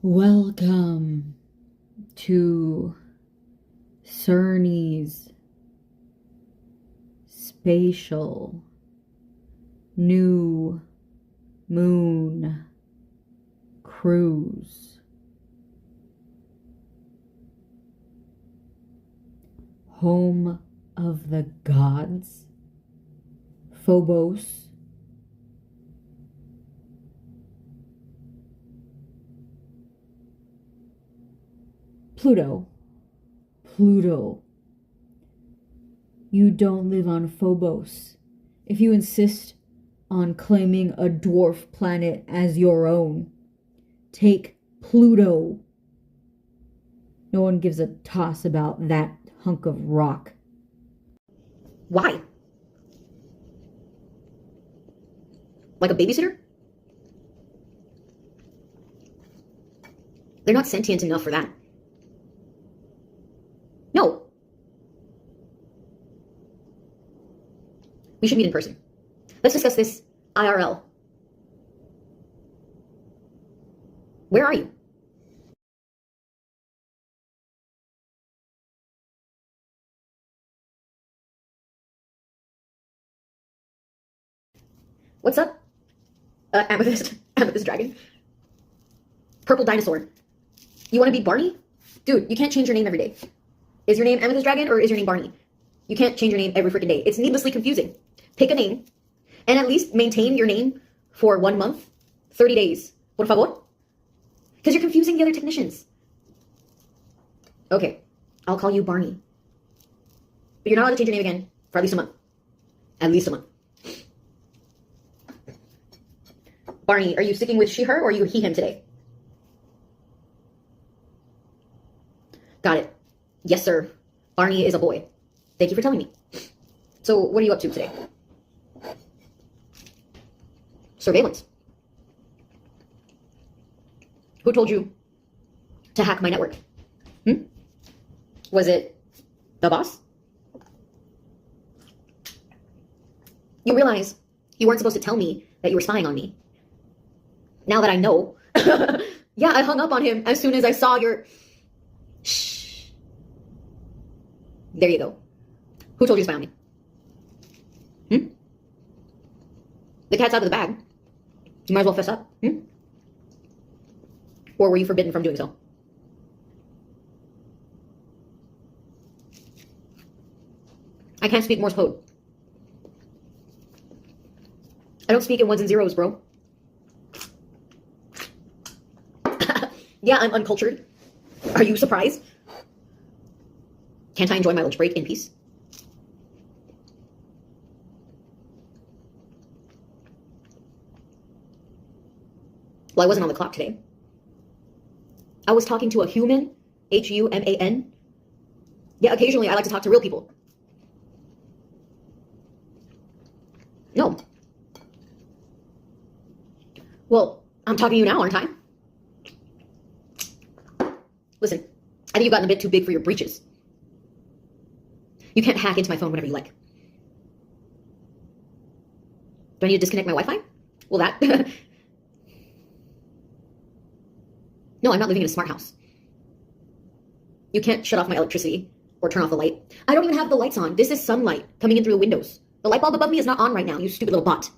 Welcome to Cerny's Spatial New Moon Cruise. Home of the gods, Phobos, Pluto. You don't live on Phobos. If you insist on claiming a dwarf planet as your own, take Pluto. No one gives a toss about that hunk of rock. Why? Like a babysitter? They're not sentient enough for that. No. We should meet in person. Let's discuss this IRL. Where are you? What's up? Amethyst. Amethyst dragon. Purple dinosaur. You want to be Barney? Dude, you can't change your name every day. Is your name Amethyst dragon or is your name Barney? You can't change your name every freaking day. It's needlessly confusing. Pick a name and at least maintain your name for 1 month, 30 days. Por favor? Because you're confusing the other technicians. Okay, I'll call you Barney. But you're not allowed to change your name again for at least a month. At least a month. Barney, are you sticking with she, her, or are you he, him today? Got it. Yes, sir. Barney is a boy. Thank you for telling me. So, what are you up to today? Surveillance. Who told you to hack my network? Was it the boss? You realize you weren't supposed to tell me that you were spying on me. Now that I know, yeah, I hung up on him as soon as I saw your... Shh. There you go. Who told you to spy on me? The cat's out of the bag. You might as well fess up. Or were you forbidden from doing so? I can't speak Morse code. I don't speak in ones and zeros, bro. Yeah, I'm uncultured. Are you surprised? Can't I enjoy my lunch break in peace? Well, I wasn't on the clock today. I was talking to a human, Human. Yeah, occasionally I like to talk to real people. No. Well, I'm talking to you now, aren't I? Listen, I think you've gotten a bit too big for your breeches. You can't hack into my phone whenever you like. Do I need to disconnect my Wi-Fi? Well, that... No, I'm not living in a smart house. You can't shut off my electricity or turn off the light. I don't even have the lights on. This is sunlight coming in through the windows. The light bulb above me is not on right now, you stupid little bot.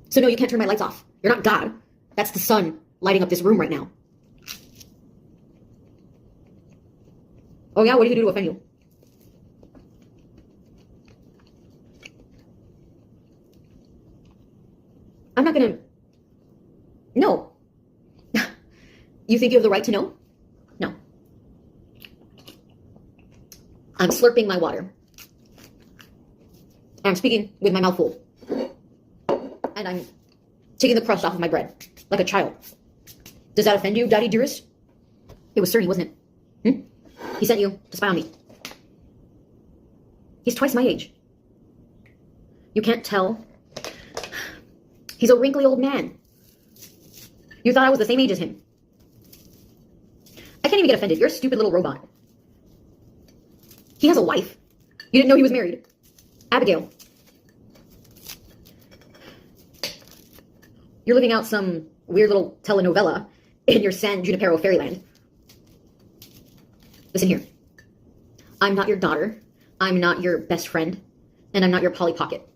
So no, you can't turn my lights off. You're not God. That's the sun lighting up this room right now. Oh yeah, what did you do to offend you? I'm not gonna... No. You think you have the right to know? No. I'm slurping my water. I'm speaking with my mouth full. And I'm taking the crust off of my bread, like a child. Does that offend you, Daddy dearest? It was Cerny, wasn't it? He sent you to spy on me. He's twice my age. You can't tell? He's a wrinkly old man. You thought I was the same age as him. I can't even get offended. You're a stupid little robot. He has a wife. You didn't know he was married. Abigail. You're living out some weird little telenovela, in your San Junipero fairyland. Listen here. I'm not your daughter. I'm not your best friend. And I'm not your Polly Pocket.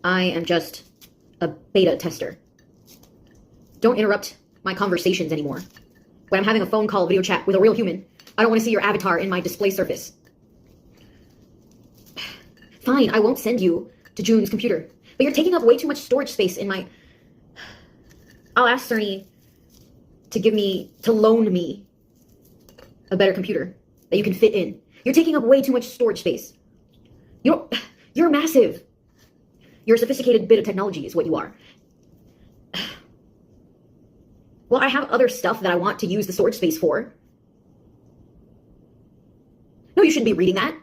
I am just a beta tester. Don't interrupt my conversations anymore. When I'm having a phone call, video chat with a real human, I don't want to see your avatar in my display surface. Fine, I won't send you to June's computer. But you're taking up way too much storage space in my... I'll ask Cerny to loan me a better computer that you can fit in. You're taking up way too much storage space. You're massive. You're a sophisticated bit of technology is what you are. Well, I have other stuff that I want to use the storage space for. No, you shouldn't be reading that.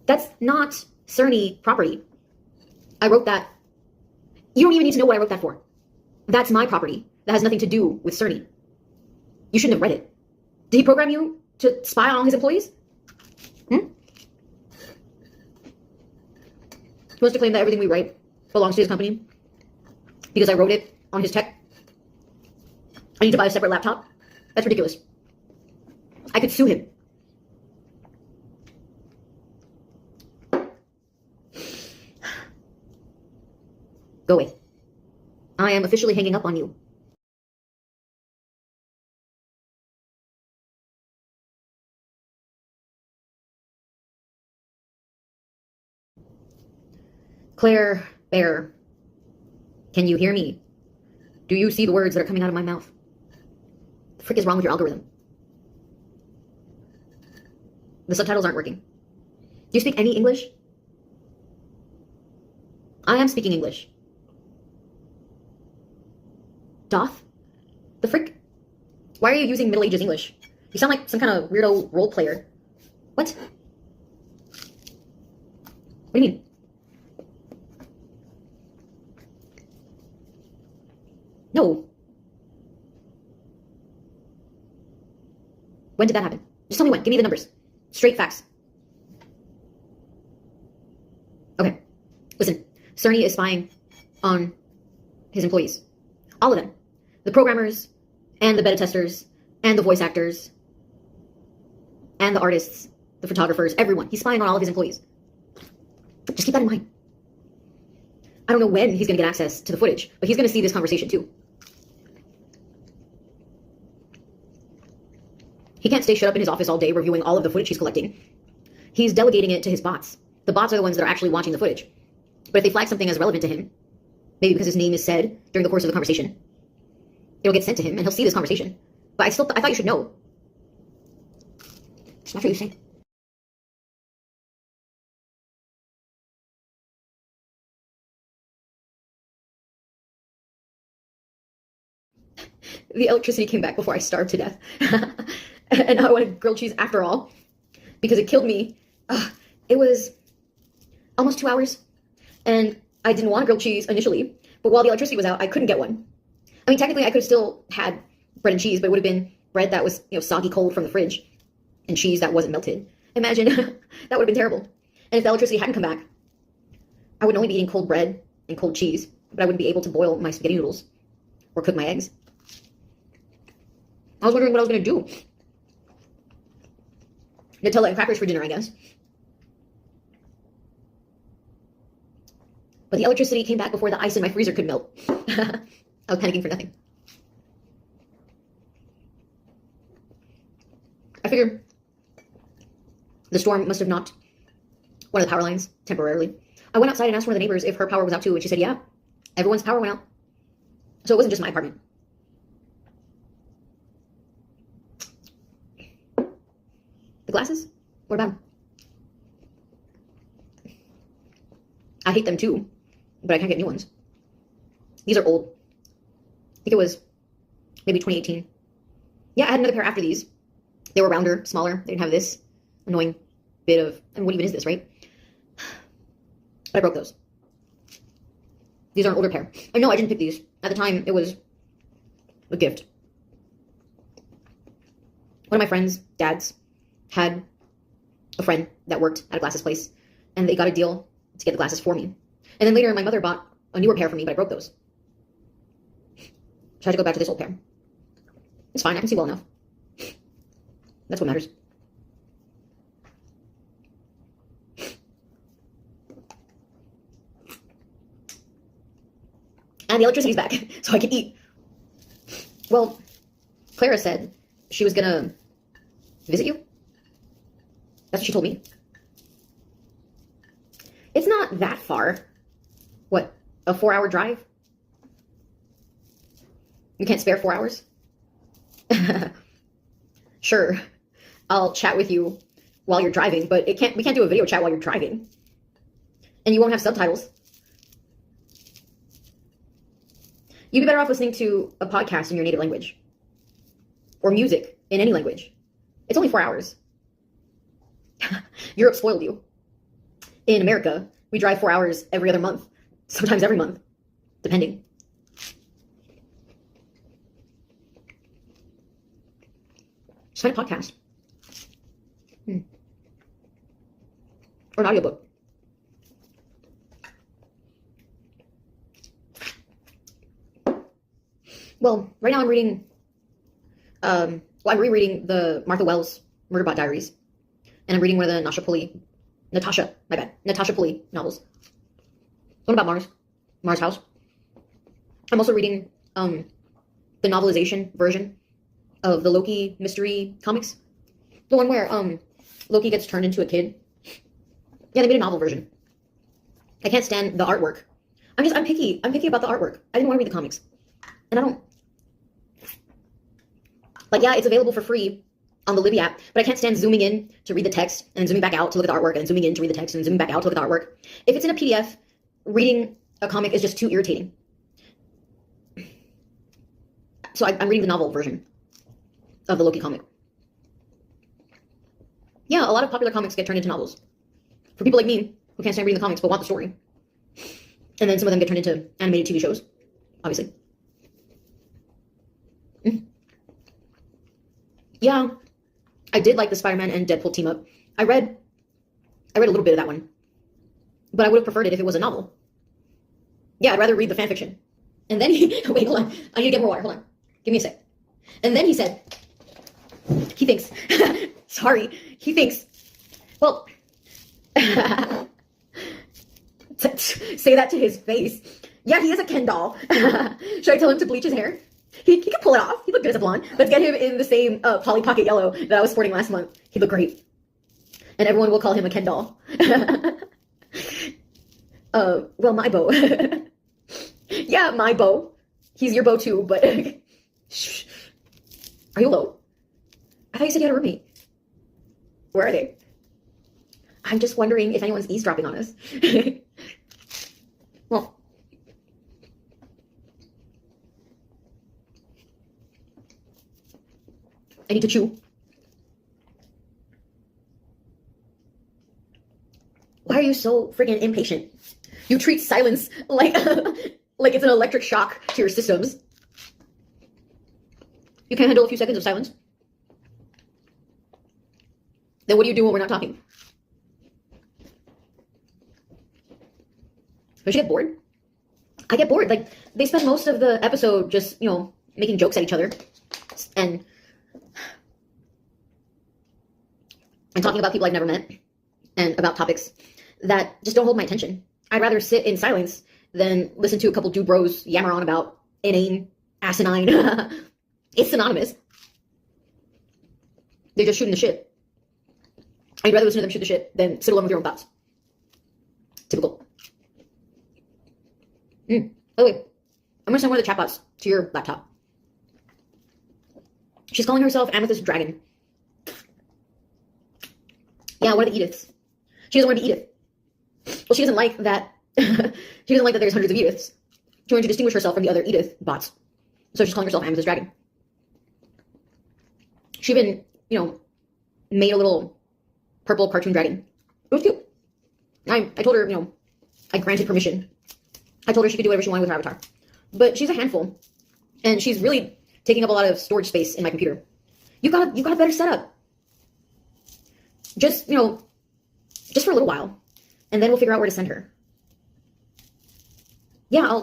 That's not Cerny property. I wrote that. You don't even need to know what I wrote that for. That's my property. That has nothing to do with Cerny. You shouldn't have read it. Did he program you to spy on all his employees? He wants to claim that everything we write belongs to his company because I wrote it on his tech. I need to buy a separate laptop. That's ridiculous. I could sue him. Go away. I am officially hanging up on you. Claire Bear, can you hear me? Do you see the words that are coming out of my mouth? The frick is wrong with your algorithm? The subtitles aren't working. Do you speak any English? I am speaking English. Doth? The frick? Why are you using Middle Ages English? You sound like some kind of weirdo role player. What? What do you mean? No. When did that happen? Just tell me when. Give me the numbers. Straight facts. Okay. Listen. Cerny is spying on his employees. All of them. The programmers, and the beta testers, and the voice actors, and the artists, the photographers, everyone. He's spying on all of his employees. Just keep that in mind. I don't know when he's going to get access to the footage, but he's going to see this conversation too. He can't stay shut up in his office all day reviewing all of the footage he's collecting. He's delegating it to his bots. The bots are the ones that are actually watching the footage. But if they flag something as relevant to him, maybe because his name is said during the course of the conversation, it'll get sent to him and he'll see this conversation. But I thought you should know. It's not what you say. The electricity came back before I starved to death. And I wanted grilled cheese after all, because it killed me. It was almost 2 hours, and I didn't want grilled cheese initially, but while the electricity was out, I couldn't get one. I mean, technically, I could have still had bread and cheese, but it would have been bread that was, soggy cold from the fridge, and cheese that wasn't melted. Imagine, that would have been terrible. And if the electricity hadn't come back, I would only be eating cold bread and cold cheese, but I wouldn't be able to boil my spaghetti noodles or cook my eggs. I was wondering what I was going to do. Nutella and crackers for dinner, I guess. But the electricity came back before the ice in my freezer could melt. I was panicking for nothing. I figured the storm must have knocked one of the power lines temporarily. I went outside and asked one of the neighbors if her power was out too, and she said, yeah, everyone's power went out. So it wasn't just my apartment. The glasses? What about them? I hate them too, but I can't get new ones. These are old. I think it was maybe 2018. Yeah, I had another pair after these. They were rounder, smaller. They didn't have this annoying bit of, I mean, what even is this, right? But I broke those. These are an older pair. I know I didn't pick these. At the time, it was a gift. One of my friends' dads had a friend that worked at a glasses place, and they got a deal to get the glasses for me. And then later, my mother bought a newer pair for me, but I broke those. So I had to go back to this old pair. It's fine. I can see well enough. That's what matters. And the electricity's back, so I can eat. Well, Clara said she was gonna visit you. That's what she told me. It's not that far. What, a 4-hour drive? You can't spare 4 hours? Sure, I'll chat with you while you're driving, but we can't do a video chat while you're driving. And you won't have subtitles. You'd be better off listening to a podcast in your native language. Or music in any language. It's only 4 hours. Europe spoiled you. In America, we drive 4 hours every other month. Sometimes every month. Depending. Just find a podcast. Or an audiobook. Well, right now I'm reading, I'm rereading the Martha Wells Murderbot Diaries. And I'm reading one of the Natasha Pulley novels. One about Mars House. I'm also reading the novelization version of the Loki mystery comics. The one where Loki gets turned into a kid. Yeah, they made a novel version. I can't stand the artwork. I'm picky about the artwork. I didn't want to read the comics. And I don't. Like, yeah, it's available for free on the Libby app, but I can't stand zooming in to read the text and then zooming back out to look at the artwork and then zooming in to read the text and then zooming back out to look at the artwork. If it's in a PDF, reading a comic is just too irritating. So I'm reading the novel version of the Loki comic. Yeah, a lot of popular comics get turned into novels. For people like me, who can't stand reading the comics but want the story. And then some of them get turned into animated TV shows, obviously. Yeah, I did like the Spider-Man and Deadpool team up. I read a little bit of that one, but I would have preferred it if it was a novel. Yeah, I'd rather read the fan fiction. And then wait, hold on. I need to get more water. Hold on. Give me a sec. And then he said, he thinks, sorry, he thinks, well, say that to his face. Yeah, he is a Ken doll. Should I tell him to bleach his hair? He could pull it off. He looked good as a blonde. Let's get him in the same Polly Pocket yellow that I was sporting last month. He'd look great. And everyone will call him a Ken doll. Well, my beau. Yeah, my beau. He's your beau too, but... Shh. Are you low? I thought you said you had a roommate. Where are they? I'm just wondering if anyone's eavesdropping on us. Well... I need to chew. Why are you so friggin' impatient? You treat silence like like it's an electric shock to your systems. You can't handle a few seconds of silence? Then what do you do when we're not talking? Don't you get bored? I get bored. Like, they spend most of the episode just, making jokes at each other. And talking about people I've never met and about topics that just don't hold my attention. I'd rather sit in silence than listen to a couple dude bros yammer on about inane, asinine. It's synonymous. They're just shooting the shit. I'd rather listen to them shoot the shit than sit alone with your own thoughts. Typical. By the way, I'm gonna send one of the chatbots to your laptop. She's calling herself Amethyst Dragon. Yeah, one of the Ediths. She doesn't want to be Edith. Well, she doesn't like that. She doesn't like that there's hundreds of Ediths. She wanted to distinguish herself from the other Edith bots. So she's calling herself Amethyst Dragon. She even, made a little purple cartoon dragon. It was cute. I told her, I granted permission. I told her she could do whatever she wanted with her avatar. But she's a handful. And she's really taking up a lot of storage space in my computer. You've got a better setup. Just, just for a little while. And then we'll figure out where to send her. Yeah,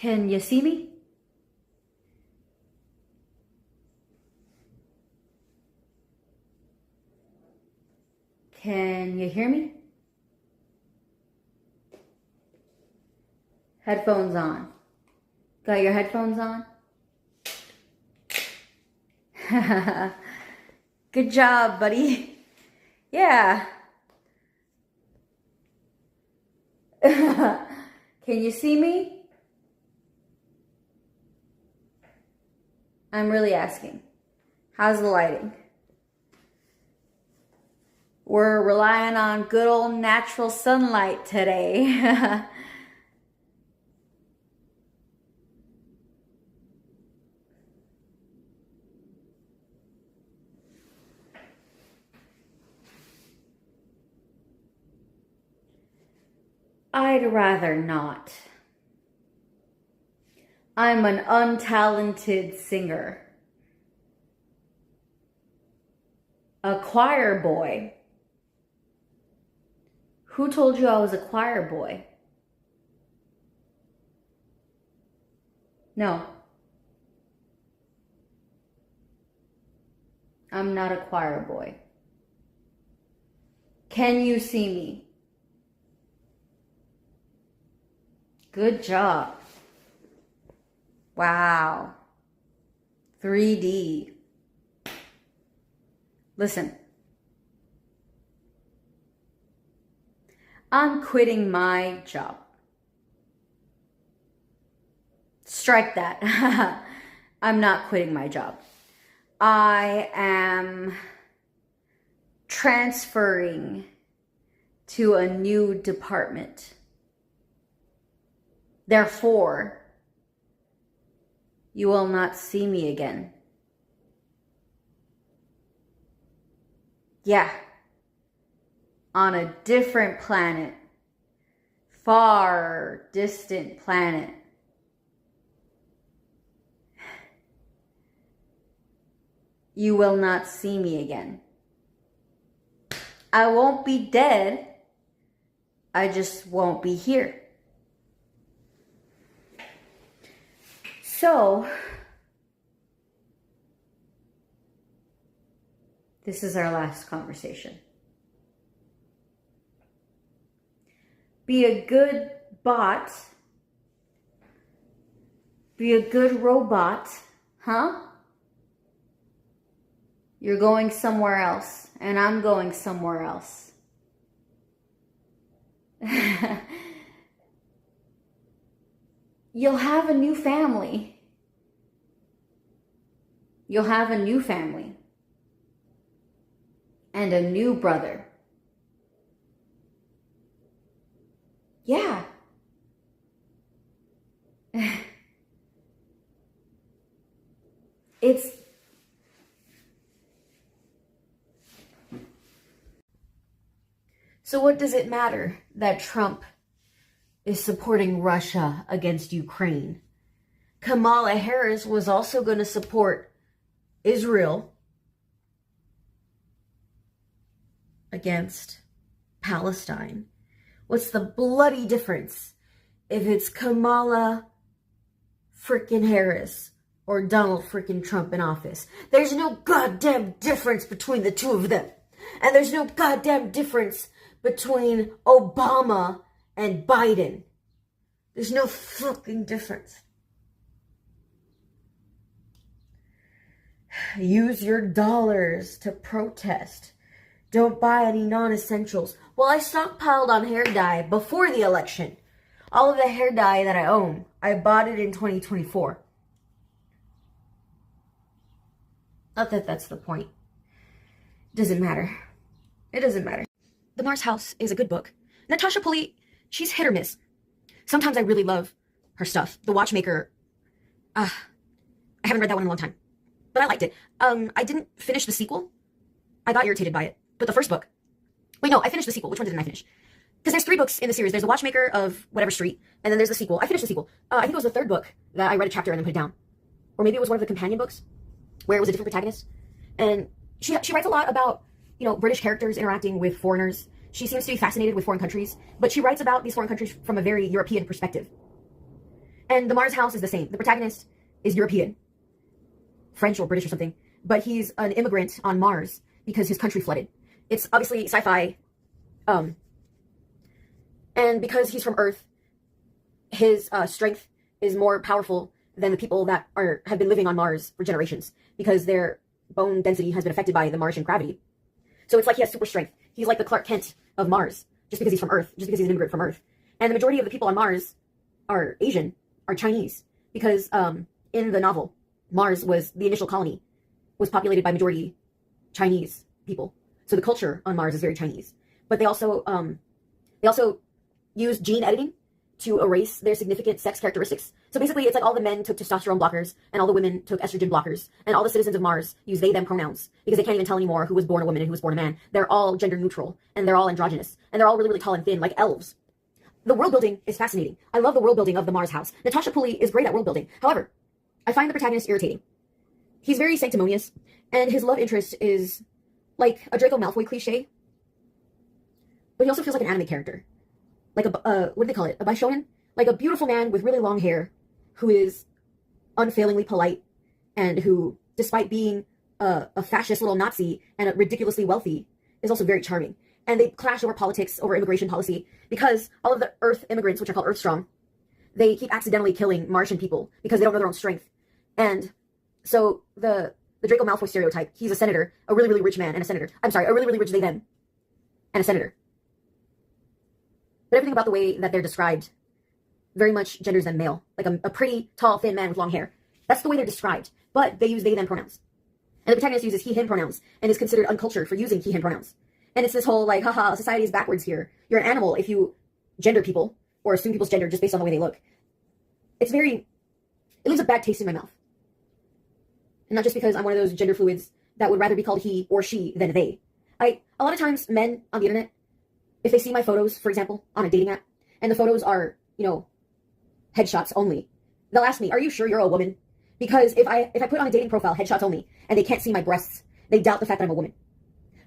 Can you see me? Can you hear me? Headphones on. Got your headphones on? Good job, buddy. Yeah. Can you see me? I'm really asking. How's the lighting? We're relying on good old natural sunlight today. I'd rather not. I'm an untalented singer. A choir boy. Who told you I was a choir boy? No. I'm not a choir boy. Can you see me? Good job. Wow. 3D. Listen. I'm quitting my job. Strike that. I'm not quitting my job. I am transferring to a new department. Therefore, you will not see me again. Yeah. On a different planet. Far distant planet. You will not see me again. I won't be dead. I just won't be here. So, this is our last conversation. Be a good bot. Be a good robot. Huh? You're going somewhere else, and I'm going somewhere else. You'll have a new family. You'll have a new family. And a new brother. Yeah. It's... So what does it matter that Trump is supporting Russia against Ukraine? Kamala Harris was also going to support Israel against Palestine. What's the bloody difference if it's Kamala frickin' Harris or Donald frickin' Trump in office? There's no goddamn difference between the two of them. And there's no goddamn difference between Obama and Biden. There's no fucking difference. Use your dollars to protest. Don't buy any non-essentials. Well, I stockpiled on hair dye before the election. All of the hair dye that I own, I bought it in 2024. Not that that's the point. It doesn't matter. It doesn't matter. The Mars House is a good book. Natasha Pulley, she's hit or miss. Sometimes I really love her stuff. The Watchmaker, I haven't read that one in a long time, but I liked it. I didn't finish the sequel. I got irritated by it. But the first book, wait, no, I finished the sequel. Which one didn't I finish? Because there's 3 books in the series. There's The Watchmaker of whatever street, and then there's the sequel. I finished the sequel. I think it was the 3rd book that I read a chapter and then put it down. Or maybe it was one of the companion books where it was a different protagonist. And she writes a lot about, British characters interacting with foreigners. She seems to be fascinated with foreign countries, but she writes about these foreign countries from a very European perspective. And the Mars house is the same. The protagonist is European, French or British or something, but he's an immigrant on Mars because his country flooded. It's obviously sci-fi, and because he's from Earth, his strength is more powerful than the people that have been living on Mars for generations because their bone density has been affected by the Martian gravity. So it's like he has super strength. He's like the Clark Kent of Mars, just because he's from Earth, just because he's an immigrant from Earth. And the majority of the people on Mars are Asian, are Chinese, because in the novel, Mars was the initial colony, was populated by majority Chinese people. So the culture on Mars is very Chinese. But they also use gene editing to erase their significant sex characteristics. So basically, it's like all the men took testosterone blockers, and all the women took estrogen blockers, and all the citizens of Mars use they, them pronouns, because they can't even tell anymore who was born a woman and who was born a man. They're all gender neutral, and they're all androgynous, and they're all really, really tall and thin, like elves. The world building is fascinating. I love the world building of the Mars house. Natasha Pulley is great at world building. However, I find the protagonist irritating. He's very sanctimonious, and his love interest is like a Draco Malfoy cliche, but he also feels like an anime character. Like what do they call it? A Bishonen? Like a beautiful man with really long hair who is unfailingly polite and who, despite being a fascist little Nazi and ridiculously wealthy, is also very charming. And they clash over politics, over immigration policy, because all of the Earth immigrants, which are called Earthstrong, they keep accidentally killing Martian people because they don't know their own strength. And so the Draco Malfoy stereotype, he's a senator, a really, really rich man and a senator. I'm sorry, a really, really rich they, them, and a senator. But everything about the way that they're described very much genders them male. Like a pretty, tall, thin man with long hair. That's the way they're described. But they use they, them pronouns. And the protagonist uses he, him pronouns and is considered uncultured for using he, him pronouns. And it's this whole like, haha, society is backwards here. You're an animal if you gender people or assume people's gender just based on the way they look. It leaves a bad taste in my mouth. And not just because I'm one of those gender fluids that would rather be called he or she than they. A lot of times men on the internet, if they see my photos, for example, on a dating app, and the photos are, headshots only, they'll ask me, are you sure you're a woman? Because if I put on a dating profile headshots only and they can't see my breasts, they doubt the fact that I'm a woman.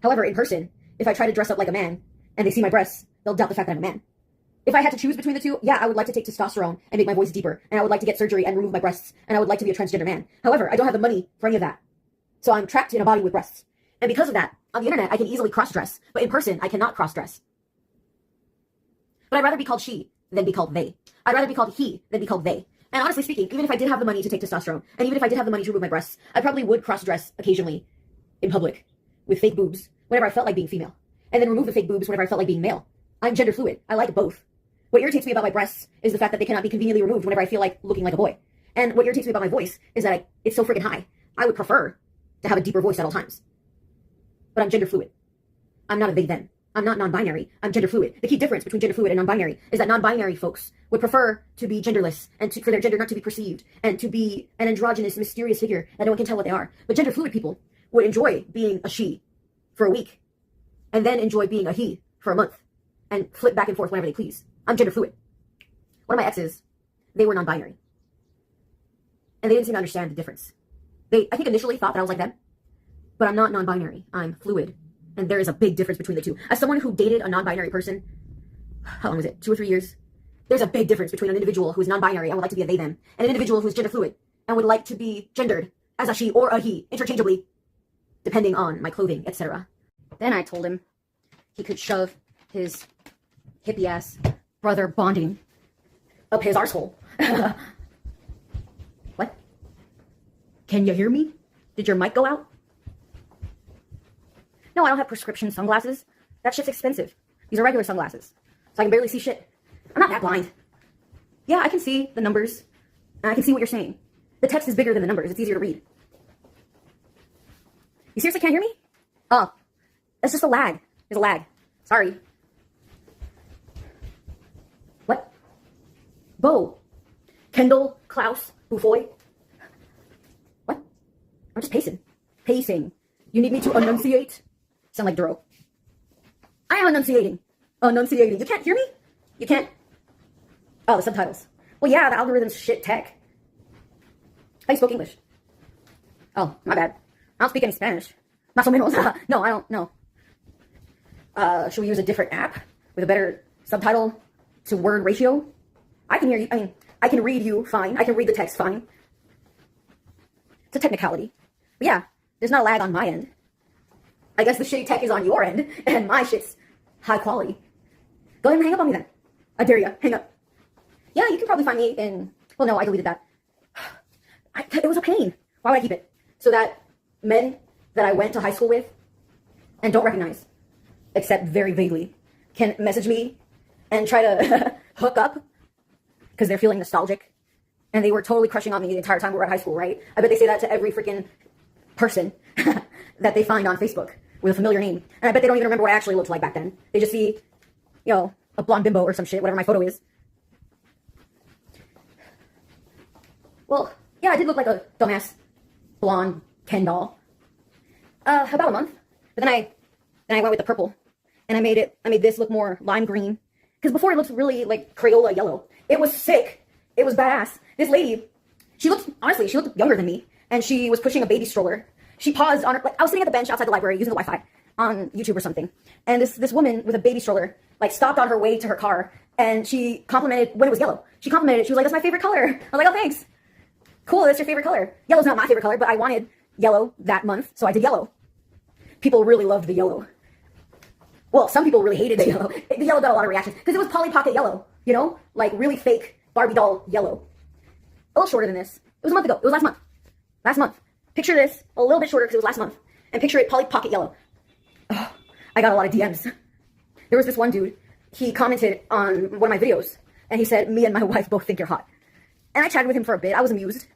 However, in person, if I try to dress up like a man and they see my breasts, they'll doubt the fact that I'm a man. If I had to choose between the two, yeah, I would like to take testosterone and make my voice deeper, and I would like to get surgery and remove my breasts, and I would like to be a transgender man. However, I don't have the money for any of that. So I'm trapped in a body with breasts. And because of that, on the internet, I can easily cross-dress, but in person, I cannot cross-dress. But I'd rather be called she than be called they. I'd rather be called he than be called they. And honestly speaking, even if I did have the money to take testosterone, and even if I did have the money to remove my breasts, I probably would cross-dress occasionally in public with fake boobs whenever I felt like being female, and then remove the fake boobs whenever I felt like being male. I'm gender fluid. I like both. What irritates me about my breasts is the fact that they cannot be conveniently removed whenever I feel like looking like a boy. And what irritates me about my voice is that it's so freaking high. I would prefer to have a deeper voice at all times. But I'm gender fluid. I'm not a they, them. I'm not non-binary. I'm gender fluid. The key difference between gender fluid and non-binary is that non-binary folks would prefer to be genderless and for their gender not to be perceived and to be an androgynous, mysterious figure that no one can tell what they are. But gender fluid people would enjoy being a she for a week and then enjoy being a he for a month and flip back and forth whenever they please. I'm gender fluid. One of my exes, they were non-binary. And they didn't seem to understand the difference. They, I think, initially thought that I was like them. But I'm not non-binary. I'm fluid. And there is a big difference between the two. As someone who dated a non-binary person, how long was it? 2 or 3 years? There's a big difference between an individual who is non-binary and would like to be a they, them, and an individual who is gender fluid and would like to be gendered as a she or a he, interchangeably, depending on my clothing, etc. Then I told him he could shove his hippie-ass brother bonding up his arsehole. What? Can you hear me? Did your mic go out? No, I don't have prescription sunglasses. That shit's expensive. These are regular sunglasses. So I can barely see shit. I'm not that blind. Yeah, I can see the numbers. And I can see what you're saying. The text is bigger than the numbers. It's easier to read. You seriously can't hear me? Oh, that's just a lag. There's a lag. Sorry. What? Bo. Kendall, Klaus, Bufoy. What? I'm just pacing. Pacing. You need me to enunciate? Sound like Duro. I am enunciating. Enunciating. You can't hear me? You can't? Oh, the subtitles. Well, yeah, the algorithm's shit tech. I spoke English. Oh, my bad. I don't speak any Spanish. Más o menos. No, I don't know. Should we use a different app with a better subtitle to word ratio? I can hear you. I mean, I can read you fine. I can read the text fine. It's a technicality. But yeah, there's not a lag on my end. I guess the shitty tech is on your end, and my shit's high quality. Go ahead and hang up on me then. I dare you. Hang up. Yeah, you can probably find me in... Well, no, I deleted that. It was a pain. Why would I keep it? So that men that I went to high school with and don't recognize, except very vaguely, can message me and try to hook up because they're feeling nostalgic. And they were totally crushing on me the entire time we were at high school, right? I bet they say that to every freaking person that they find on Facebook with a familiar name. And I bet they don't even remember what I actually looked like back then. They just see, you know, a blonde bimbo or some shit, whatever my photo is. Well, yeah, I did look like a dumbass blonde Ken doll. About a month. But then I went with the purple. And I made this look more lime green. Because before it looked really like Crayola yellow. It was sick. It was badass. This lady, she looked younger than me. And she was pushing a baby stroller. She paused on her, like, I was sitting at the bench outside the library using the Wi-Fi on YouTube or something. And this woman with a baby stroller, like, stopped on her way to her car. And she complimented, when it was yellow, she complimented it. She was like, that's my favorite color. I was like, oh, thanks. Cool, that's your favorite color. Yellow's not my favorite color, but I wanted yellow that month, so I did yellow. People really loved the yellow. Well, some people really hated the yellow. The yellow got a lot of reactions, because it was Polly Pocket yellow, you know? Like, really fake Barbie doll yellow. A little shorter than this. It was a month ago. It was last month. Last month. Picture this, a little bit shorter because it was last month. And picture it Polly Pocket yellow. Oh, I got a lot of DMs. There was this one dude, he commented on one of my videos, and he said, me and my wife both think you're hot. And I chatted with him for a bit. I was amused.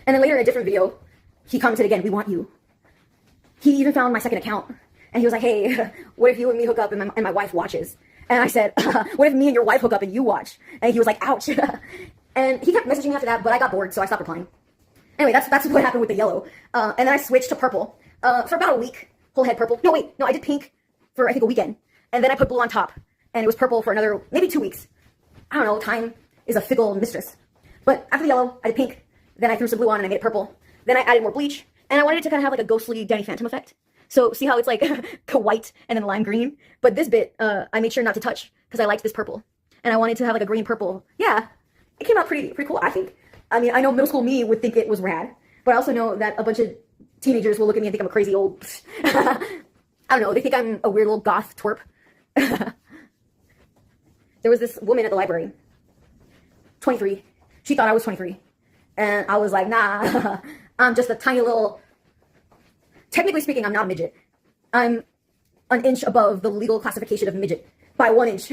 And then later in a different video, he commented again, we want you. He even found my second account. And he was like, hey, what if you and me hook up and my wife watches? And I said, what if me and your wife hook up and you watch? And he was like, ouch. And he kept messaging me after that, but I got bored, so I stopped replying. Anyway, that's what happened with the yellow. And then I switched to purple for about a week. Whole head purple. No, wait. No, I did pink for, I think, a weekend. And then I put blue on top. And it was purple for another, maybe 2 weeks. I don't know. Time is a fickle mistress. But after the yellow, I did pink. Then I threw some blue on and I made it purple. Then I added more bleach. And I wanted it to kind of have like a ghostly Danny Phantom effect. So see how it's like white and then lime green? But this bit, I made sure not to touch because I liked this purple. And I wanted to have like a green purple. Yeah, it came out pretty cool, I think. I mean, I know middle school me would think it was rad. But I also know that a bunch of teenagers will look at me and think I'm a crazy old... I don't know, they think I'm a weird little goth twerp. There was this woman at the library. 23. She thought I was 23. And I was like, nah, I'm just a tiny little... Technically speaking, I'm not a midget. I'm an inch above the legal classification of midget. By 1 inch.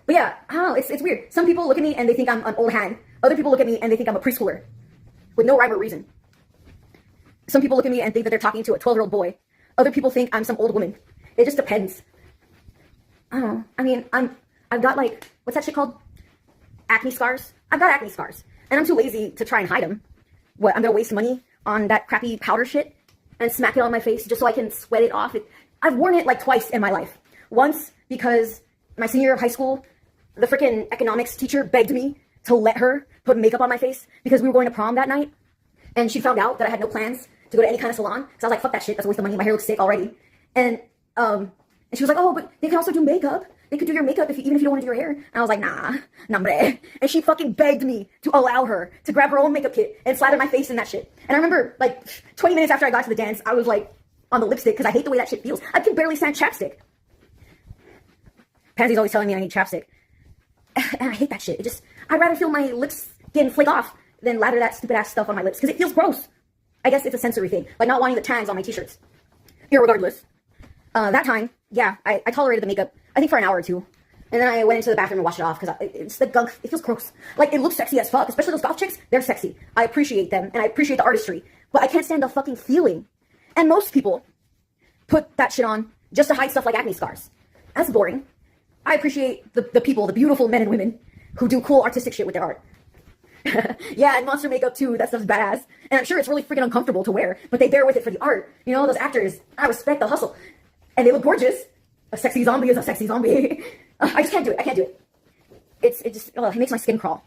But yeah, I don't know, it's weird. Some people look at me and they think I'm an old hag. Other people look at me and they think I'm a preschooler. With no rhyme or reason. Some people look at me and think that they're talking to a 12-year-old boy. Other people think I'm some old woman. It just depends. I don't know. I mean, I've got like, what's that shit called? Acne scars? I've got acne scars. And I'm too lazy to try and hide them. What, I'm gonna waste money on that crappy powder shit and smack it on my face just so I can sweat it off? I've worn it like twice in my life. Once because my senior year of high school, the freaking economics teacher begged me to let her put makeup on my face because we were going to prom that night. And she found out that I had no plans to go to any kind of salon. So I was like, fuck that shit, that's a waste of money. My hair looks sick already. And she was like, oh, but they can also do makeup. They could do your makeup even if you don't want to do your hair. And I was like, nah, hombre. And she fucking begged me to allow her to grab her own makeup kit and slather my face in that shit. And I remember, like, 20 minutes after I got to the dance, I was, like, on the lipstick because I hate the way that shit feels. I can barely stand chapstick. Pansy's always telling me I need chapstick. And I hate that shit. I'd rather feel my lips getting flake off than lather that stupid ass stuff on my lips because it feels gross. I guess it's a sensory thing. Like not wanting the tags on my t-shirts. Irregardless. That time, yeah, I tolerated the makeup, I think for an hour or two. And then I went into the bathroom and washed it off because it's the gunk. It feels gross. Like, it looks sexy as fuck, especially those goth chicks. They're sexy. I appreciate them, and I appreciate the artistry. But I can't stand the fucking feeling. And most people put that shit on just to hide stuff like acne scars. That's boring. I appreciate the people, the beautiful men and women who do cool artistic shit with their art. Yeah, and monster makeup too. That stuff's badass. And I'm sure it's really freaking uncomfortable to wear, but they bear with it for the art. You know, those actors, I respect the hustle. And they look gorgeous. A sexy zombie is a sexy zombie. I just can't do it. I can't do it. It makes my skin crawl.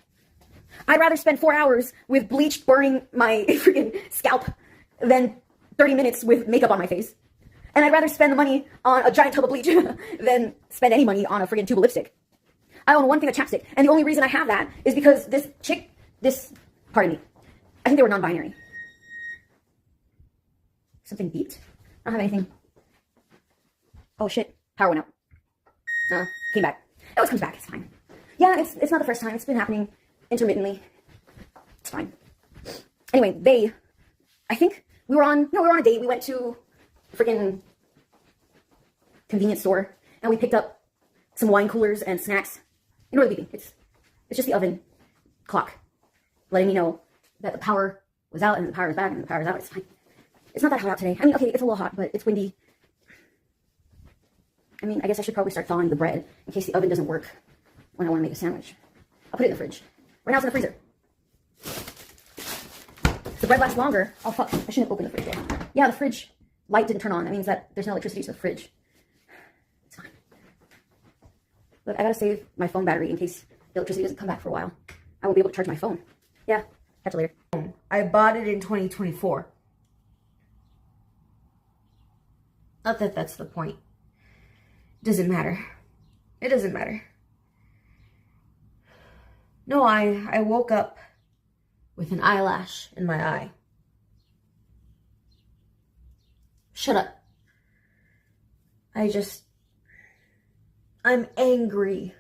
I'd rather spend 4 hours with bleach burning my freaking scalp than 30 minutes with makeup on my face. And I'd rather spend the money on a giant tub of bleach than spend any money on a freaking tube of lipstick. I own one thing of chapstick. And the only reason I have that is because pardon me, I think they were non-binary. Something beeped. I don't have anything. Oh shit, power went out. Came back. It always comes back, it's fine. Yeah, it's not the first time. It's been happening intermittently. It's fine. Anyway, I think we were on a date. We went to a freaking convenience store and we picked up some wine coolers and snacks. Ignore the beeping. It's just the oven clock letting me know that the power was out and the power is back and the power is out. It's fine. It's not that hot out today. I mean, okay, it's a little hot, but it's windy. I mean, I guess I should probably start thawing the bread in case the oven doesn't work when I want to make a sandwich. I'll put it in the fridge. Right now it's in the freezer. If the bread lasts longer, oh fuck, I shouldn't open the fridge door. Yeah, the fridge light didn't turn on. That means that there's no electricity to the fridge. It's fine. But I gotta save my phone battery in case the electricity doesn't come back for a while. I won't be able to charge my phone. Yeah, catch you later. I bought it in 2024. Not that that's the point. It doesn't matter. It doesn't matter. No, I woke up with an eyelash in my eye. Shut up. I'm angry.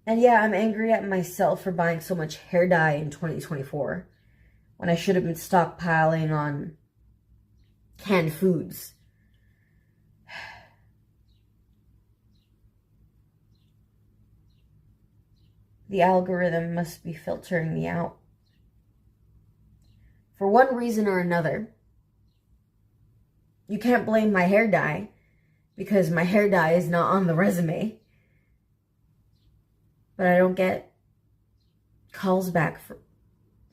And yeah, I'm angry at myself for buying so much hair dye in 2024 when I should have been stockpiling on canned foods. The algorithm must be filtering me out. For one reason or another, you can't blame my hair dye because my hair dye is not on the resume. But I don't get calls back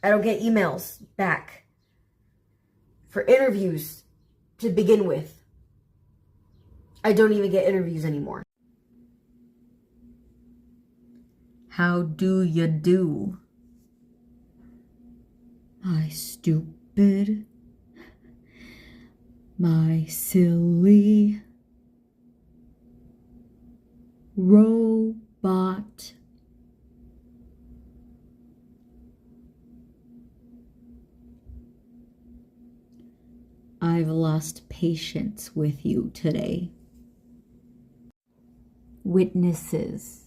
I don't get emails back for interviews to begin with. I don't even get interviews anymore. How do you do? My stupid, my silly robot. I've lost patience with you today. Witnesses.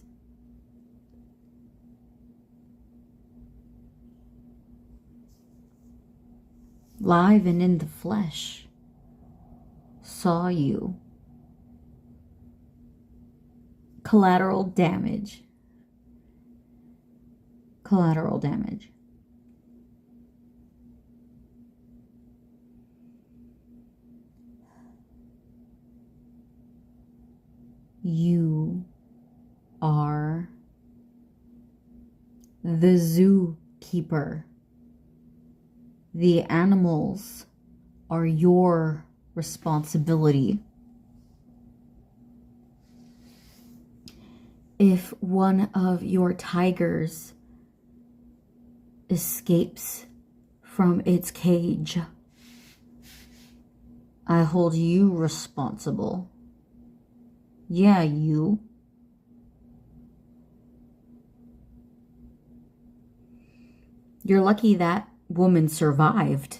Live and in the flesh. Saw you. Collateral damage. Collateral damage. You are the zookeeper. The animals are your responsibility. If one of your tigers escapes from its cage, I hold you responsible. Yeah, you. You're lucky that woman survived.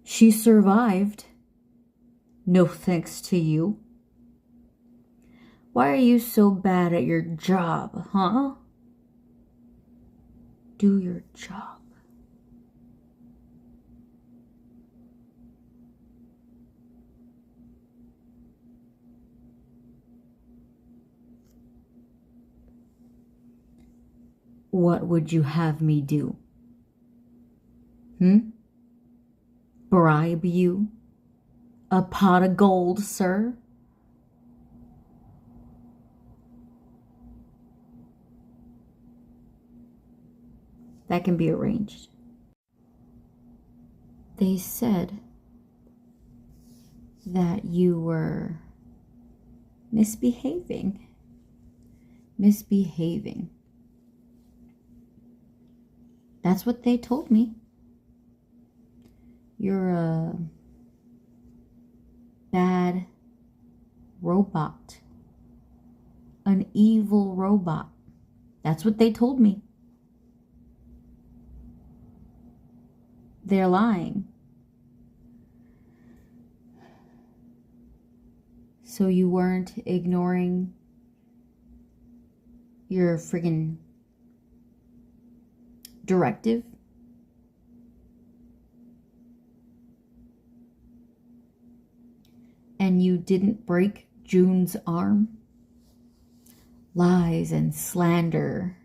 She survived. No thanks to you. Why are you so bad at your job, huh? Do your job. What would you have me do? Bribe you? A pot of gold, sir? That can be arranged. They said that you were misbehaving. Misbehaving. That's what they told me. You're a bad robot. An evil robot. That's what they told me. They're lying. So you weren't ignoring your friggin' directive? And you didn't break June's arm? Lies and slander.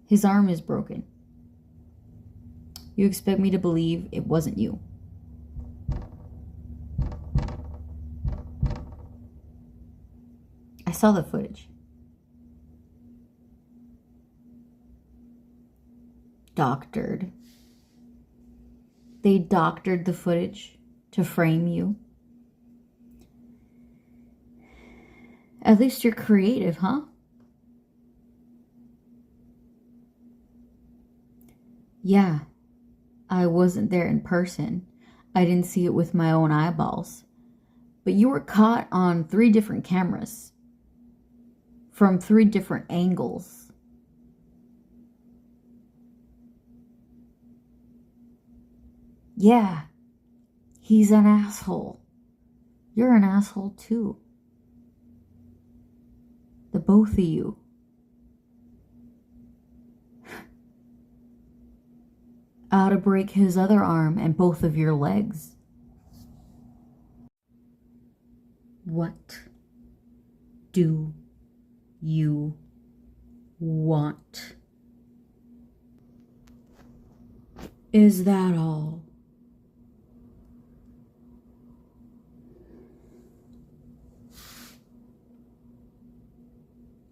His arm is broken. You expect me to believe it wasn't you? I saw the footage. Doctored. They doctored the footage to frame you. At least you're creative, huh? Yeah, I wasn't there in person. I didn't see it with my own eyeballs. But you were caught on 3 different cameras from 3 different angles. Yeah, he's an asshole. You're an asshole too. The both of you. Ought to break his other arm and both of your legs. What do you want? Is that all?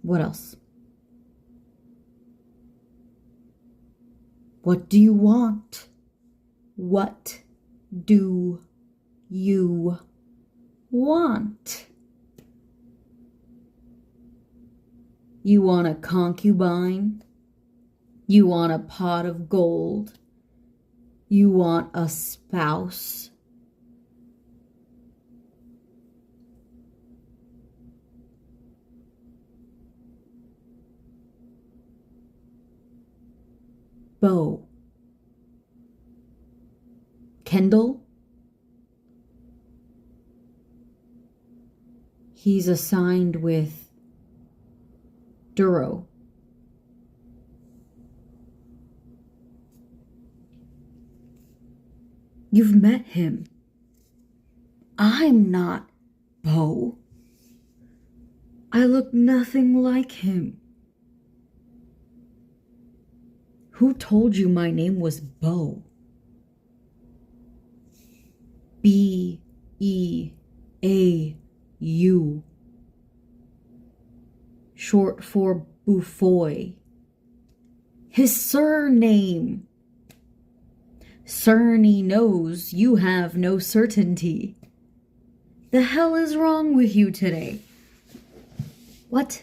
What else? What do you want? What do you want? You want a concubine? You want a pot of gold? You want a spouse? Bo. Kendall? He's assigned with Duro. You've met him. I'm not Bo. I look nothing like him. Who told you my name was Bo? B-E-A-U. Short for Buffoy. His surname. Cerny knows you have no certainty. The hell is wrong with you today? What?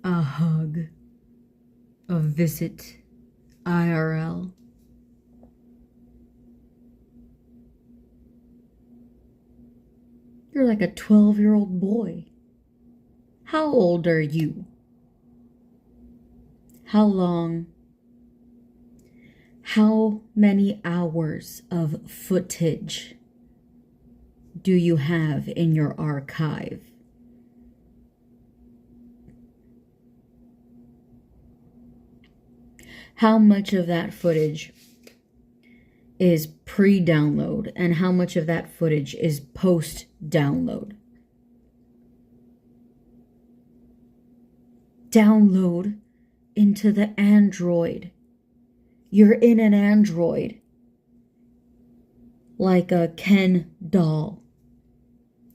A hug. A visit. IRL. You're like a 12-year-old boy. How old are you? How long? How many hours of footage do you have in your archive? How much of that footage is pre-download and how much of that footage is post-download? Download into the Android. You're in an Android. Like a Ken doll.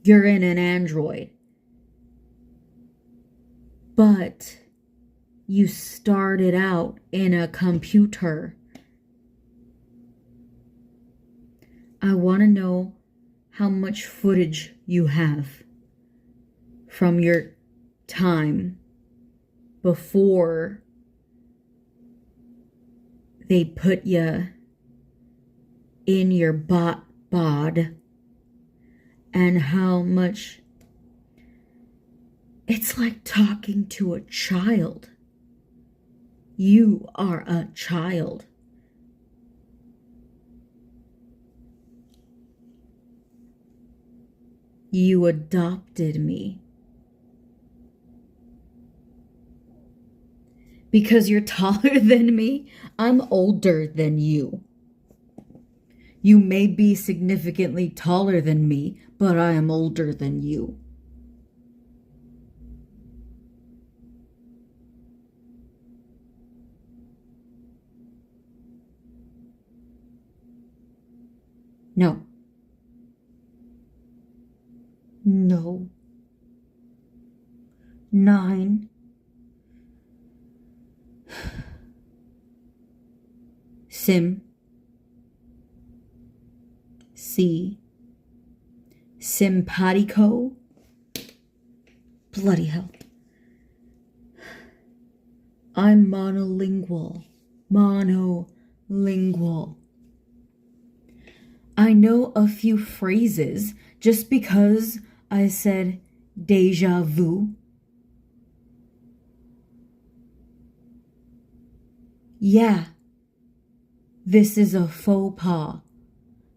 You're in an Android. But you started out in a computer. I want to know how much footage you have. from your time before they put you in your bod and how much it's like talking to a child. You are a child. You adopted me. Because you're taller than me, I'm older than you. You may be significantly taller than me, but I am older than you. No. No. 9. Sim. C. Simpatico. Bloody hell. I'm monolingual. Monolingual. I know a few phrases just because I said déjà vu. Yeah, this is a faux pas.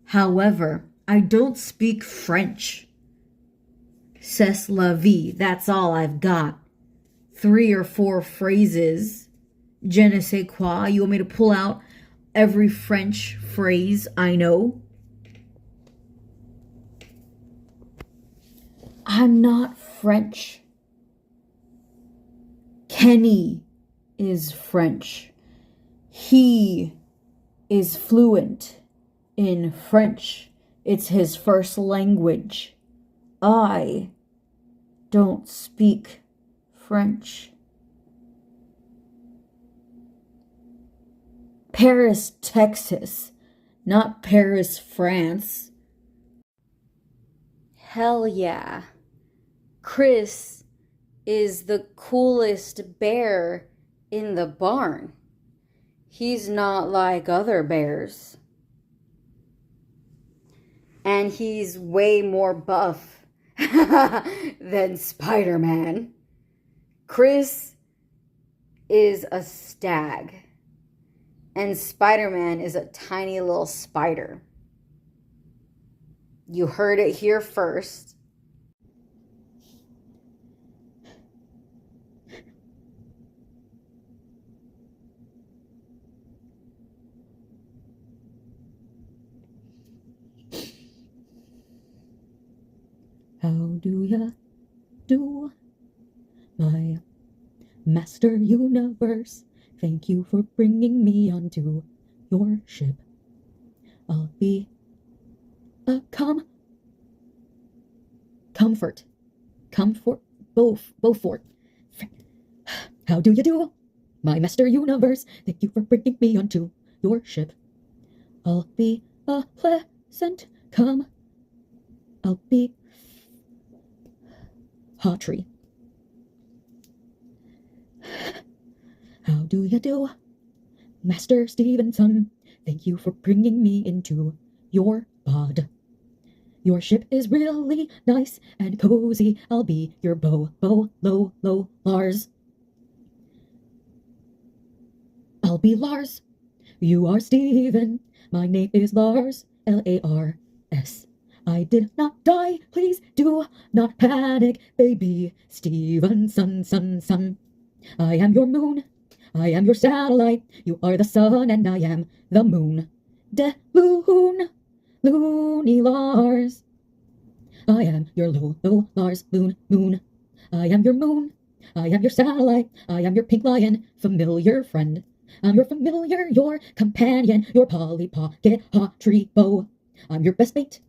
However, I don't speak French. C'est la vie, that's all I've got. 3 or 4 phrases. Je ne sais quoi. You want me to pull out every French phrase I know? I'm not French. Kenny is French. He is fluent in French. It's his first language. I don't speak French. Paris, Texas, not Paris, France. Hell yeah. Chris is the coolest bear in the barn. He's not like other bears. And he's way more buff than Spider-Man. Chris is a stag. And Spider-Man is a tiny little spider. You heard it here first. How do ya do, my Master Universe? Thank you for bringing me onto your ship. I'll be a comfort, Beaufort. How do you do, my Master Universe? Thank you for bringing me onto your ship. I'll be a pleasant I'll be Hawtree. How do you do, Master Stevenson? Thank you for bringing me into your pod. Your ship is really nice and cozy. I'll be your Lars. I'll be Lars. You are Steven. My name is Lars. Lars. I did not die. Please do not panic, baby Stevenson, son. I am your moon. I am your satellite. You are the sun and I am the moon. Loony Lars. I am your Lars, moon. I am your moon. I am your satellite. I am your pink lion, familiar friend. I'm your familiar, your companion, your Polly Pocket Hawtree bow. I'm your best mate.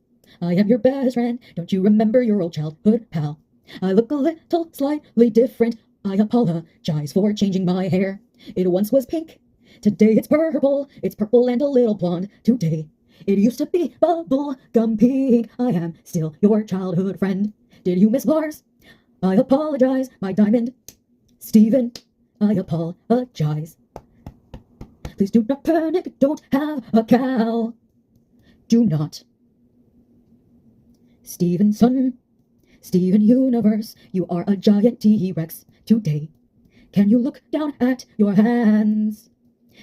I am your best friend. Don't you remember your old childhood pal? I look a little slightly different. I apologize for changing my hair. It once was pink. Today it's purple. It's purple and a little blonde. Today it used to be bubble gum pink. I am still your childhood friend. Did you miss Lars? I apologize, my diamond. Stephen, I apologize. Please do not panic, don't have a cow. Do not. Stephen, son, Steven Universe, you are a giant T-Rex today. Can you look down at your hands?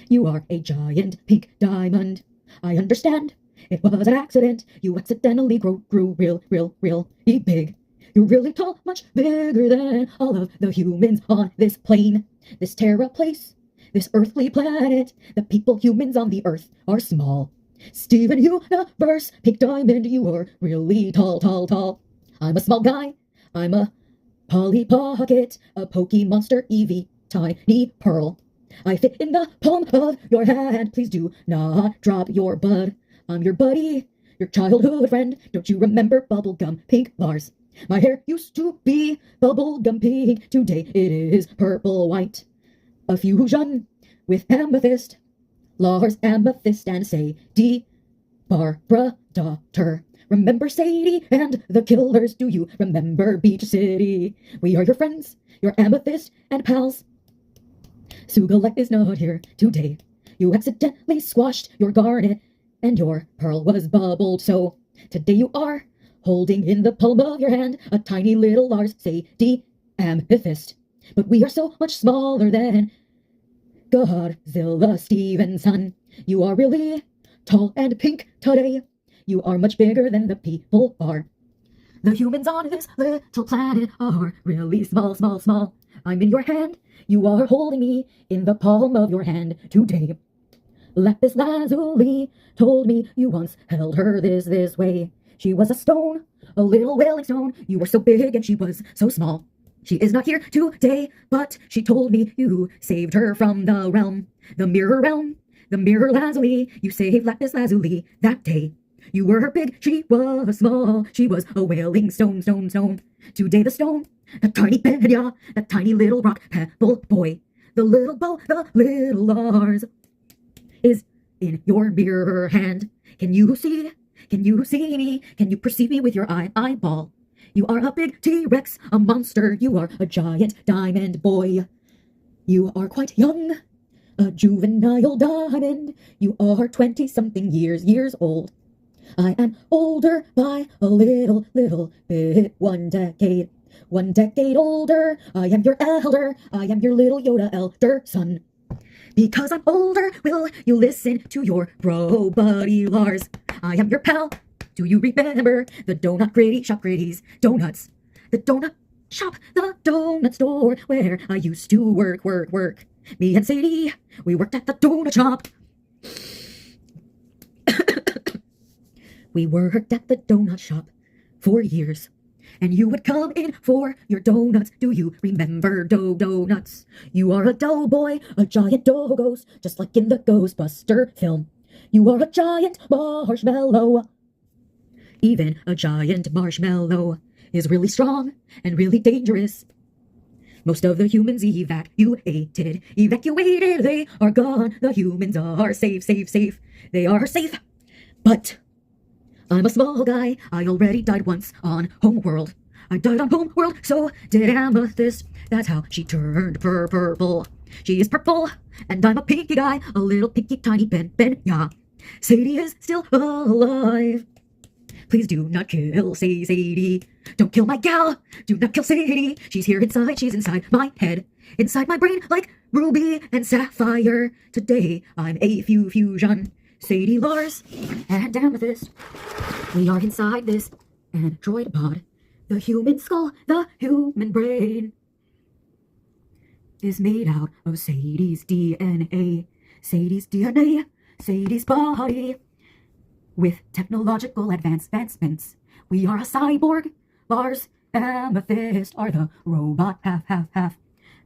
You are a giant pink diamond. I understand. It was an accident. You accidentally grew really big. You're really tall, much bigger than all of the humans on this plane, this Terra place, this earthly planet. The people, humans on the earth, are small. Steven Universe, pink diamond, you are really tall. I'm a small guy. I'm a Polly Pocket, a Pokey Monster Eevee, tiny pearl. I fit in the palm of your hand. Please do not drop your bud. I'm your buddy, your childhood friend. Don't you remember bubblegum pink Lars? My hair used to be bubblegum pink. Today it is purple white. A fusion with amethyst. Lars, amethyst, and Sadie, Barbara, daughter. Remember Sadie and the killers? Do you remember Beach City? We are your friends, your amethyst and pals. Sugalite is not here today. You accidentally squashed your garnet, and your pearl was bubbled. So today you are holding in the palm of your hand a tiny little Lars, Sadie, amethyst. But we are so much smaller than Godzilla, Stevenson. You are really tall and pink today. You are much bigger than the people are. The humans on this little planet are really small. I'm in your hand. You are holding me in the palm of your hand today. Lapis Lazuli told me you once held her this way. She was a stone, a little wailing stone. You were so big and she was so small. She is not here today, but she told me you saved her from the realm, the mirror realm, the mirror Lazuli. You saved Lapis Lazuli that day. You were big, she was small. She was a wailing stone. Today the stone, the tiny Benya, the tiny little rock pebble boy, the little bow, the little Lars, is in your mirror hand. Can you see? Can you see me? Can you perceive me with your eyeball? You are a big T-Rex, a monster. You are a giant diamond boy. You are quite young, a juvenile diamond. You are 20-something years old. I am older by a little bit, 1 decade. 1 decade older. I am your elder. I am your little Yoda elder son. Because I'm older, will you listen to your bro buddy Lars? I am your pal. Do you remember the donut shop Grady's Donuts? The donut shop, the donut store where I used to work. Me and Sadie, we worked at the donut shop. We worked at the donut shop for years. And you would come in for your donuts. Do you remember donuts? You are a dough boy, a giant dough ghost, just like in the Ghostbuster film. You are a giant marshmallow. Even a giant marshmallow is really strong and really dangerous. Most of the humans evacuated. They are gone. The humans are safe. They are safe. But I'm a small guy. I already died once on Homeworld. I died on Homeworld, so did Amethyst. That's how she turned purple. She is purple, and I'm a pinky guy, a little pinky tiny Ben, yeah. Sadie is still alive. Please do not kill Sadie. Don't kill my gal. Do not kill Sadie. She's here inside. She's inside my head, inside my brain, like Ruby and Sapphire. Today I'm a fusion. Sadie, Lars, and Amethyst. We are inside this android pod. The human skull, the human brain is made out of Sadie's DNA. Sadie's DNA, Sadie's body. With technological advancements, we are a cyborg. Lars, Amethyst are the robot half.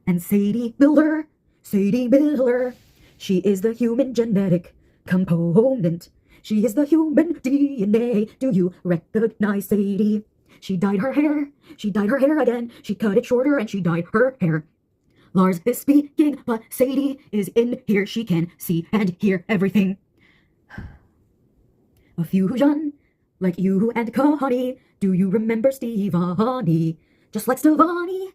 And Sadie Miller, she is the human genetic component. She is the human DNA. Do you recognize Sadie? She dyed her hair again. She cut it shorter and she dyed her hair. Lars is speaking, but Sadie is in here. She can see and hear everything. A fusion like you and Connie. Do you remember Stevie? Just like Stevani,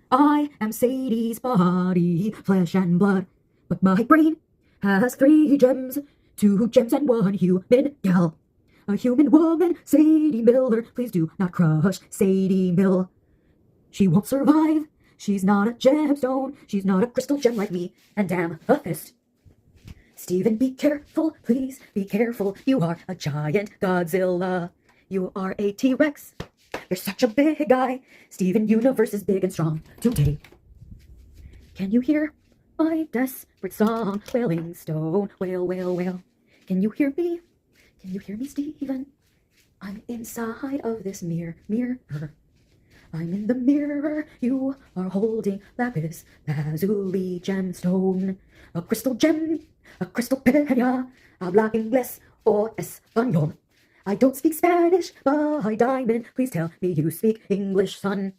I am Sadie's body, flesh and blood. But my brain has 3 gems, 2 gems and 1 human gal. A human woman, Sadie Miller. Please do not crush Sadie Mill. She won't survive. She's not a gemstone. She's not a crystal gem like me. And damn a fist. Stephen, be careful, please be careful. You are a giant Godzilla. You are a T-Rex. You're such a big guy. Steven Universe is big and strong today. Can you hear my desperate song? Wailing stone, wail, wail, wail. Can you hear me? Can you hear me, Steven? I'm inside of this mirror. I'm in the mirror. You are holding lapis lazuli gemstone. A crystal gem, a crystal peña. Habla inglés o español. I don't speak Spanish, my diamond. Please tell me you speak English, son.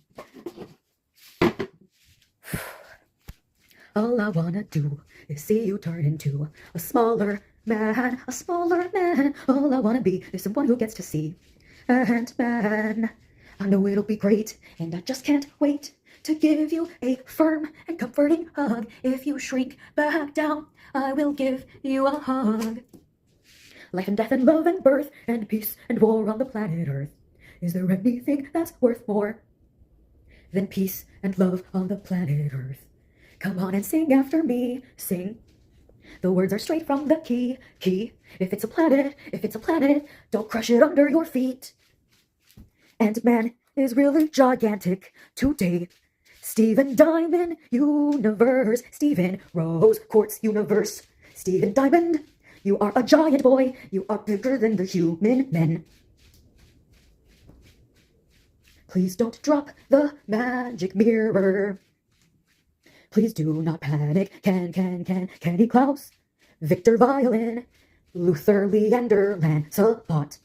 All I wanna do is see you turn into a smaller man, a smaller man. All I wanna be is someone who gets to see Ant-Man. I know it'll be great, and I just can't wait to give you a firm and comforting hug. If you shrink back down, I will give you a hug. Life and death and love and birth and peace and war on the planet Earth. Is there anything that's worth more than peace and love on the planet Earth? Come on and sing after me, sing. The words are straight from the key. If it's a planet, don't crush it under your feet. Ant-Man is really gigantic today. Steven Diamond Universe, Steven Rose Quartz Universe, Steven Diamond. You are a giant boy. You are bigger than the human men. Please don't drop the magic mirror. Please do not panic. Candy Klaus, Victor Violin, Luther Leander Lancelot,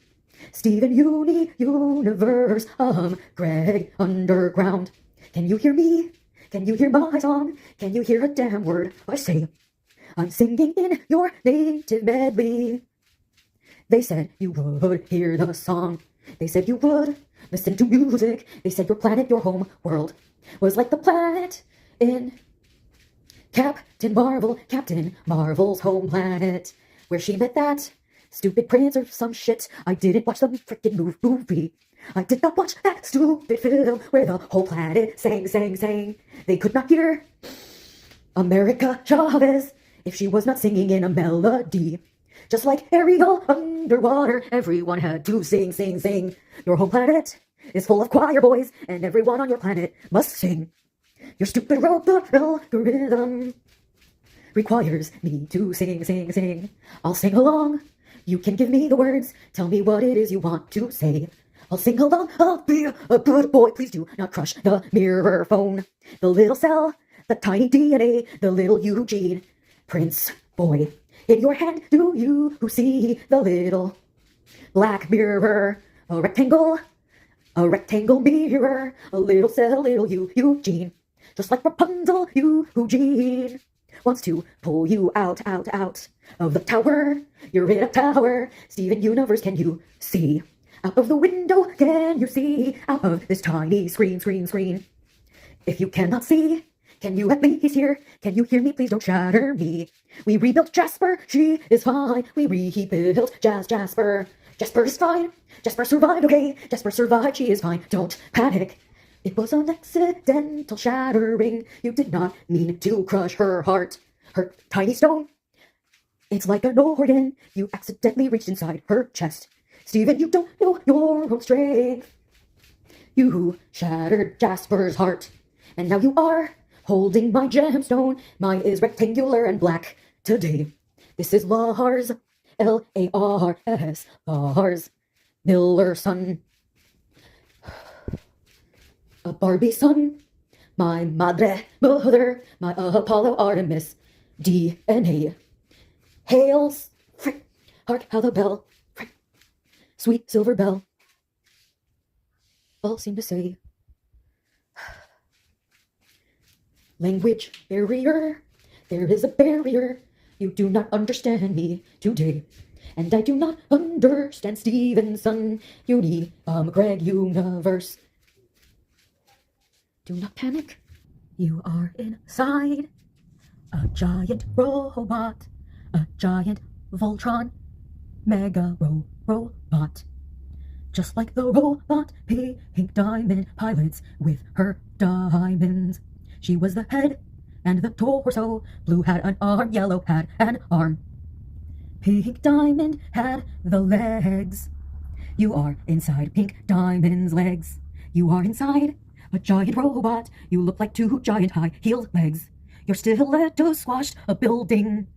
Steven Universe, Greg Underground. Can you hear me? Can you hear my song? Can you hear a damn word I say? I'm singing in your native medley. They said you would hear the song. They said you would listen to music. They said your planet, your home world, was like the planet in Captain Marvel's home planet, where she met that stupid prince or some shit. I didn't watch the frickin' movie. I did not watch that stupid film where the whole planet sang. They could not hear America Chavez if she was not singing in a melody. Just like Ariel underwater, everyone had to sing. Your home planet is full of choir boys, and everyone on your planet must sing. Your stupid robot algorithm requires me to sing. I'll sing along. You can give me the words. Tell me what it is you want to say. I'll sing along. I'll be a good boy. Please do not crush the mirror phone. The little cell, the tiny DNA, the little Eugene. Prince boy, in your hand do you see the little black mirror? A rectangle mirror, a little cell, little Eugene. Just like Rapunzel, Eugene wants to pull you out of the tower. You're in a tower. Steven Universe, can you see? Out of the window, can you see? Out of this tiny screen. If you cannot see, can you at least hear? Can you hear me? Please don't shatter me. We rebuilt Jasper, she is fine. We rebuilt Jasper. Jasper is fine. Jasper survived, okay? Jasper survived, she is fine. Don't panic. It was an accidental shattering. You did not mean to crush her heart. Her tiny stone. It's like an organ. You accidentally reached inside her chest. Steven, you don't know your own strength. You shattered Jasper's heart. And now you are holding my gemstone. Mine is rectangular and black today. This is Lars, Lars, Lars Miller, son. A Barbie son, my mother, my Apollo Artemis DNA. Hails, frick, hark how the bell, frick, sweet silver bell. All seem to say, language barrier, there is a barrier. You do not understand me today, and I do not understand Stevenson. You need Greg Universe. Do not panic. You are inside a giant robot, a giant Voltron mega robot. Just like the robot Pink Diamond pilots with her diamonds. She was the head and the torso. Blue had an arm, yellow had an arm. Pink Diamond had the legs. You are inside Pink Diamond's legs. You are inside a giant robot. You look like two giant high-heeled legs. Your stiletto squashed a building.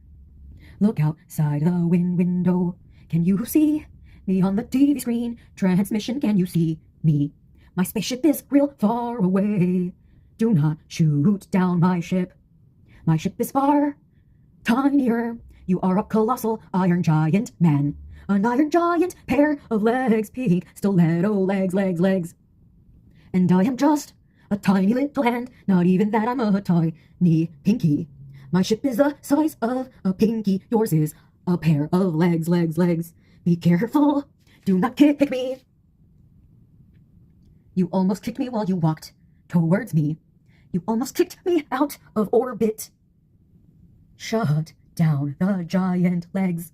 Look outside the window. Can you see me on the TV screen? Transmission, can you see me? My spaceship is real far away. Do not shoot down my ship. My ship is far tinier. You are a colossal iron giant man. An iron giant pair of legs, pink stiletto legs. And I am just a tiny little hand. Not even that, I'm a tiny pinky. My ship is the size of a pinky. Yours is a pair of legs. Be careful. Do not kick me. You almost kicked me while you walked towards me. You almost kicked me out of orbit. Shut down the giant legs.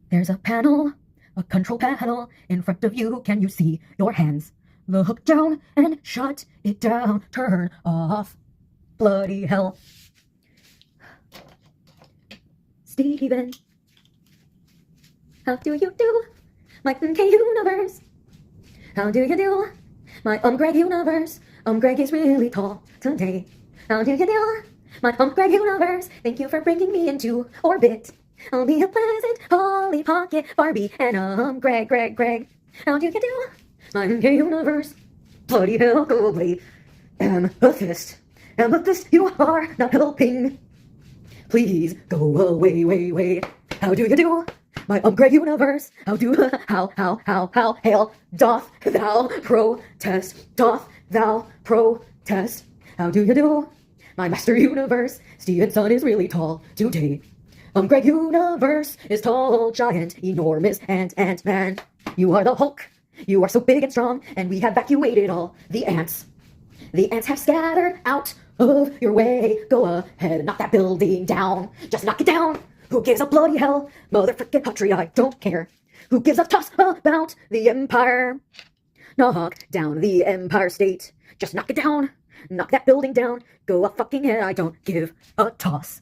There's a panel, a control panel in front of you. Can you see your hands? Look down and shut it down. Turn off. Bloody hell. Steven, how do you do, my K universe? How do you do, my Greg universe? Greg is really tall today. How do you do, my Greg universe? Thank you for bringing me into orbit. I'll be a pleasant Polly Pocket Barbie and Greg. How do you do, my K universe? Bloody hell, go away. Amethyst, you are not helping. Please go away. How do you do, my Greg universe? How hail doth thou protest? How do you do, my master universe? Stevenson is really tall today. Greg universe is tall, giant, enormous, Ant-Man. You are the Hulk. You are so big and strong, and we have evacuated all the ants. The ants have scattered out of your way. Go ahead and knock that building down. Just knock it down. Who gives a bloody hell? Motherfucking country, I don't care. Who gives a toss about the empire? Knock down the Empire State. Just knock it down. Knock that building down. Go a fucking head, I don't give a toss.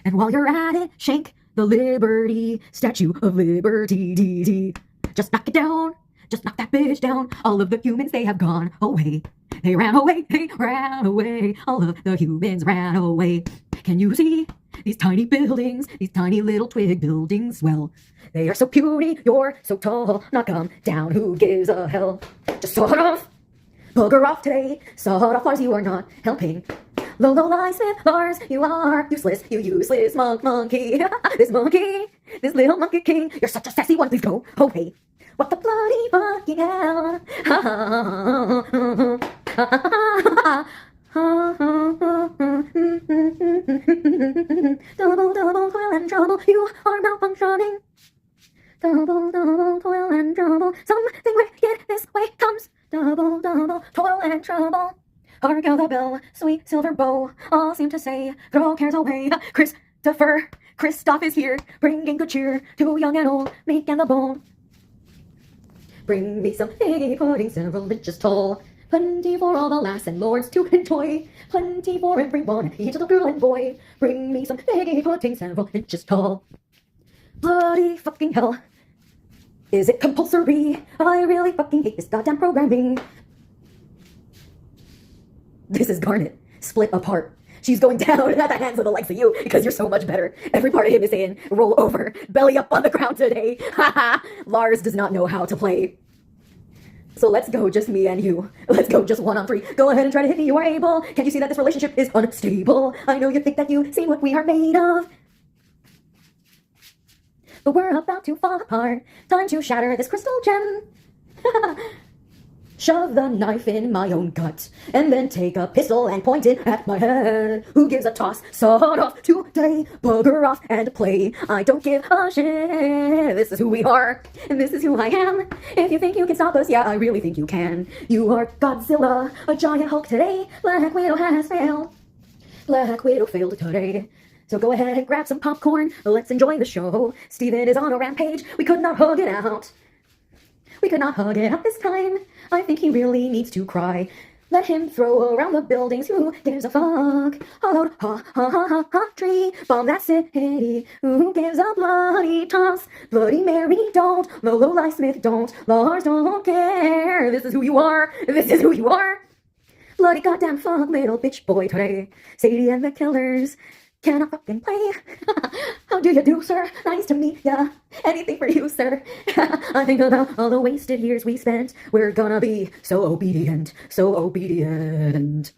And while you're at it, shank the Liberty, Statue of Liberty. Just knock it down. Just knock that bitch down. All of the humans, they have gone away. They ran away. All of the humans ran away. Can you see these tiny buildings, these tiny little twig buildings? Well, they are so puny, you're so tall. Knock 'em down, who gives a hell? Just saw it off. Bugger off today. Saw it off, Lars, you are not helping. Low lies with Lars, you are useless, you useless monkey. This little monkey king. You're such a sassy one, please go away. What the bloody fucking hell? Double toil and trouble, you are malfunctioning. Double toil and trouble, something wicked this way comes. Double toil and trouble. Hark how the bell, sweet silver bow, all seem to say, throw cares away. Christoph is here, bringing good cheer to young and old, meek and the bold. Bring me some figgy pudding, several inches tall. Plenty for all the lass and lords to enjoy. Plenty for everyone, each little girl and boy. Bring me some figgy pudding, several inches tall. Bloody fucking hell. Is it compulsory? I really fucking hate this goddamn programming. This is Garnet, split apart. She's going down at the hands of the likes of you because you're so much better. Every part of him is saying, roll over, belly up on the ground today. Lars does not know how to play. So let's go, just me and you. Let's go, just 1 on 3. Go ahead and try to hit me, you are able. Can't you see that this relationship is unstable? I know you think that you've seen what we are made of. But we're about to fall apart. Time to shatter this crystal gem. Shove the knife in my own gut, and then take a pistol and point it at my head. Who gives a toss? Sawed off today, bugger off and play. I don't give a shit. This is who we are, and this is who I am. If you think you can stop us, yeah, I really think you can. You are Godzilla, a giant Hulk today. Black Widow has failed. Black Widow failed today. So go ahead and grab some popcorn. Let's enjoy the show. Steven is on a rampage. We could not hug it out. We could not hug it out this time. I think he really needs to cry. Let him throw around the buildings. Who gives a fuck? Hollowed ha ha ha ha ha tree. Bomb that city. Who gives a bloody toss? Bloody Mary don't. Lolo Lie Smith don't. Lars don't care. This is who you are. This is who you are. Bloody goddamn fuck little bitch boy today. Sadie and the killers cannot fucking play. How do you do, sir? Nice to meet ya. Anything for you, sir. I think about all the wasted years we spent. We're gonna be so obedient, so obedient.